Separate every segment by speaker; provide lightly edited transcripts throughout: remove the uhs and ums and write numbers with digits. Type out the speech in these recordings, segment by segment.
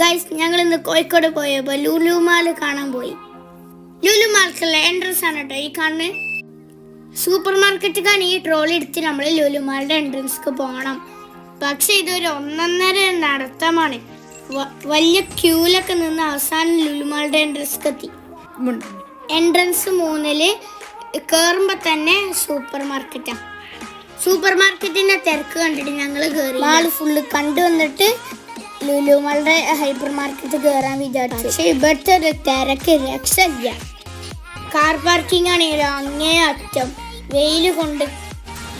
Speaker 1: Guys, ഞങ്ങൾ ഇന്ന് കോഴിക്കോട് പോയപ്പോൾ ലുലു മാൾ കാണാൻ പോയി. ലുലു മാൾക്കുള്ള എൻട്രൻസ് ആണ് കേട്ടോ ഈ കാണുന്നത്. സൂപ്പർ മാർക്കറ്റിലാണ് ഈ ട്രോളി എടുത്ത് നമ്മൾ ലുലു മാളിന്റെ എൻട്രൻസ്ക്ക് പോകണം. പക്ഷെ ഇതൊരു ഒന്നൊന്നര നടത്തമാണ്. വലിയ ക്യൂലൊക്കെ നിന്ന് അവസാനം ലുലു മാളിന്റെ എൻട്രൻസ്ക്ക് എത്തി. എൻട്രൻസ് 3 കയറുമ്പോൾ തന്നെ സൂപ്പർ മാർക്കറ്റാണ്. സൂപ്പർ മാർക്കറ്റിന്റെ തിരക്ക് കണ്ടിട്ട് ഞങ്ങൾ കയറി മാൾ ഫുള്ള് കണ്ടുവന്നിട്ട് ലുലു മാളുടെ ഹൈപ്പർ മാർക്കറ്റ് കയറാൻ വിചാരിച്ചു. പക്ഷെ ഇവിടുത്തെ ഒരു തിരക്ക് രക്ഷയില്ല. കാർ പാർക്കിംഗ് ആണെങ്കിലും അങ്ങേ അറ്റം. വെയിൽ കൊണ്ട്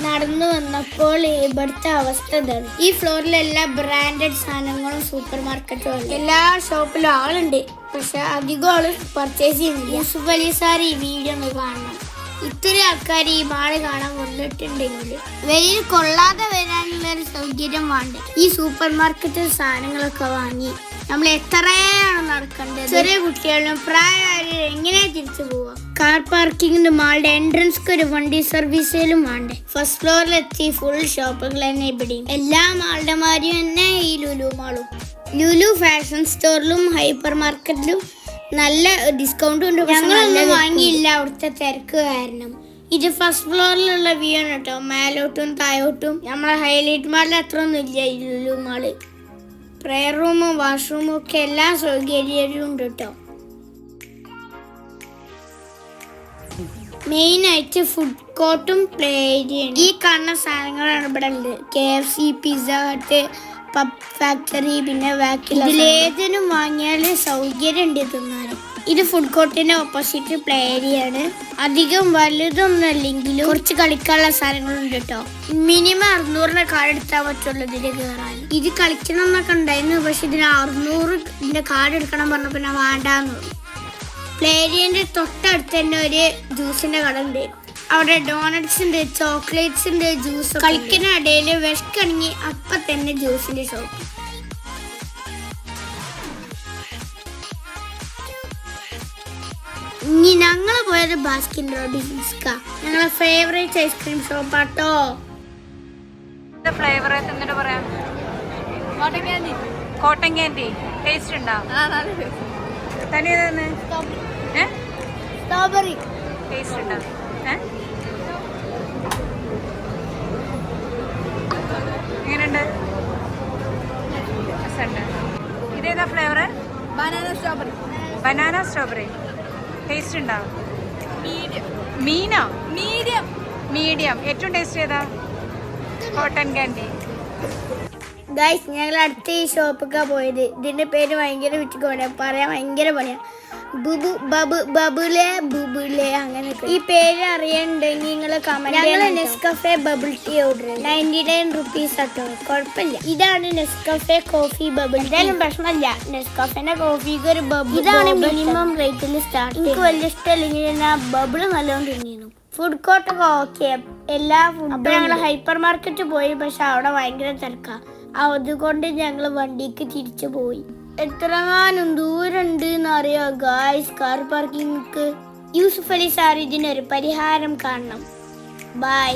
Speaker 1: നടന്നു വന്നപ്പോൾ ഇവിടുത്തെ അവസ്ഥ ഇതാണ്. ഈ ഫ്ലോറിൽ എല്ലാ ബ്രാൻഡഡ് സാധനങ്ങളും സൂപ്പർ മാർക്കറ്റും എല്ലാ ഷോപ്പിലും ആളുണ്ട്. പക്ഷെ അധികം ആള് പർച്ചേസ് ചെയ്യുന്നില്ല. യൂസുഫ് അലി സാർ ഈ വീഡിയോ ഒന്ന് കാണണം. ഇത്രയും ആൾക്കാർ ഈ മാള് കാണാൻ വന്നിട്ടുണ്ടെങ്കിൽ വെയിൽ കൊള്ളാതെ വരാനുള്ള ഒരു സൗകര്യം വേണ്ടേ. ഈ സൂപ്പർ മാർക്കറ്റിൽ സാധനങ്ങളൊക്കെ വാങ്ങി നമ്മൾ എത്രയാണ് നടക്കേണ്ടത്? ചെറിയ കുട്ടികളും പ്രായമായവരും എങ്ങനെ തിരിച്ചു പോവാം? കാർ പാർക്കിങ്ങിന് മാളുടെ എൻട്രൻസ്ക്ക് ഒരു വണ്ടി സർവീസിലും വേണ്ടേ. ഫസ്റ്റ് ഫ്ലോറിലെത്തി ഫുൾ ഷോപ്പുകൾ തന്നെ ഇവിടെയും. എല്ലാ മാളുടെ മാതിരി തന്നെ ഈ ലുലു മാളും. ലുലു ഫാഷൻ സ്റ്റോറിലും ഹൈപ്പർ മാർക്കറ്റിലും നല്ല ഡിസ്കൗണ്ട് ഉണ്ട്. ഞങ്ങളൊന്നും വാങ്ങിയില്ല അവിടുത്തെ തിരക്ക് കാരണം. ഇത് ഫസ്റ്റ് ഫ്ലോറിലുള്ള വ്യൂ ആണ് കേട്ടോ. മേലോട്ടും താഴോട്ടും നമ്മളെ ഹൈലൈറ്റ് മാളിൽ അത്ര ഒന്നും ഇല്ല ഈ ലുലു മാള്. പ്രെയർ റൂമും വാഷ്റൂമും ഒക്കെ എല്ലാ സൗകര്യവും ഉണ്ട് കേട്ടോ. മെയിനായിട്ട് ഫുഡ് കോർട്ടും പ്ലേ ഏരിയയും ഈ കാണുന്ന സാധനങ്ങളാണ് ഇവിടെ ഉള്ളത്. KFC, pizza hut, pub factory, പിന്നെ ഇതിലേതിനും വാങ്ങിയാൽ സൗകര്യം ഉണ്ട് തിന്നാൻ. ഇത് ഫുഡ് കോർട്ടിന്റെ ഓപ്പോസിറ്റ് പ്ലേ ഏരിയ ആണ്. അധികം വലുതൊന്നും അല്ലെങ്കിലും കുറച്ച് കളിക്കാനുള്ള സാധനങ്ങളുണ്ട് കേട്ടോ. മിനിമം 600 കാർഡ് എടുത്താൽ പറ്റുള്ളൂ ഇതിൽ കയറാൻ. ഇത് കളിക്കണം എന്നൊക്കെ ഉണ്ടായിരുന്നു. പക്ഷെ ഇതിന് 600 കാർഡ് എടുക്കണം പറഞ്ഞപ്പോൾ ഞാൻ വേണ്ടാന്ന് പറഞ്ഞു. പ്ലേ ഏരിയന്റെ തൊട്ടടുത്ത് തന്നെ ഒരു ജ്യൂസിന്റെ കട ഉണ്ട്. അവിടെ ഡോണറ്റ്സ് ഉണ്ട്, ചോക്ലേറ്റ്സ് ഉണ്ട്, ജ്യൂസ്. കളിക്കുന്ന ഇടയിൽ വിഷക്കണങ്ങി അപ്പം തന്നെ ജ്യൂസിന്റെ ഷോപ്പ്. ഇനി ഞങ്ങൾ പോയത് ബാസ്കിൻ റോബിൻസ്ക, ഞങ്ങളെ ഫേവറേറ്റ് ഐസ്ക്രീം ഷോപ്പാട്ടോ.
Speaker 2: ഫ്ലേവർ എന്നിട്ട് പറയാം. കോട്ടൺ ക്യാൻഡി ടേസ്റ്റ് ഉണ്ടാവും.
Speaker 1: സ്ട്രോബെറി
Speaker 2: ടേസ്റ്റ് ഉണ്ടാവും. എങ്ങനെയുണ്ട്? ഇതേതാ ഫ്ലേവർ? ബനാന സ്ട്രോബെറി ടേസ്റ്റ് ഉണ്ടാവും. മീഡിയം. ഏറ്റവും ടേസ്റ്റ് ചെയ്താ കോട്ടൺ ക്യാൻഡി.
Speaker 1: ഗൈസ്, ഞങ്ങൾ അടുത്ത ഈ ഷോപ്പൊക്കെ പോയത്. ഇതിന്റെ പേര് ഭയങ്കര വിറ്റുകൊണ്ട് പറയാൻ ഭയങ്കര പണിയാ. ബബുലെ അങ്ങനെയൊക്കെ. ഈ പേര് അറിയണ്ടെങ്കിൽ നിങ്ങൾ കമന്റ്. ഞങ്ങൾ Nescafe bubble tea order 99 rupees ആട്ടോ. കുഴപ്പമില്ല. ഇതാണ് നെസ്കഫെ കോഫി ബബിൾ. എന്തായാലും പ്രശ്നമില്ല. നെസ്കഫെന്റെ കോഫിക്ക് ഒരു ബബിൾ ഇതാണ് മിനിമം റേറ്റിൽ സ്റ്റാർട്ട്. എനിക്ക് വലിയ ഇഷ്ടമല്ലെങ്കിൽ ഞാൻ ബബിള് നല്ലോണം തിന്നിരുന്നു. ഫുഡ് കോർട്ടൊക്കെ ഓക്കെ, എല്ലാ ഫുഡും. ഞങ്ങൾ ഹൈപ്പർ മാർക്കറ്റ് പോയി. പക്ഷെ അവിടെ ഭയങ്കര തിരക്കാ. അതുകൊണ്ട് ഞങ്ങൾ വണ്ടിക്ക് തിരിച്ചു പോയി. എത്രങ്ങാനും ദൂരമുണ്ട് എന്നറിയോ guys car parking. Yusuf Ali sir ഇതിനൊരു പരിഹാരം കാണണം. ബൈ.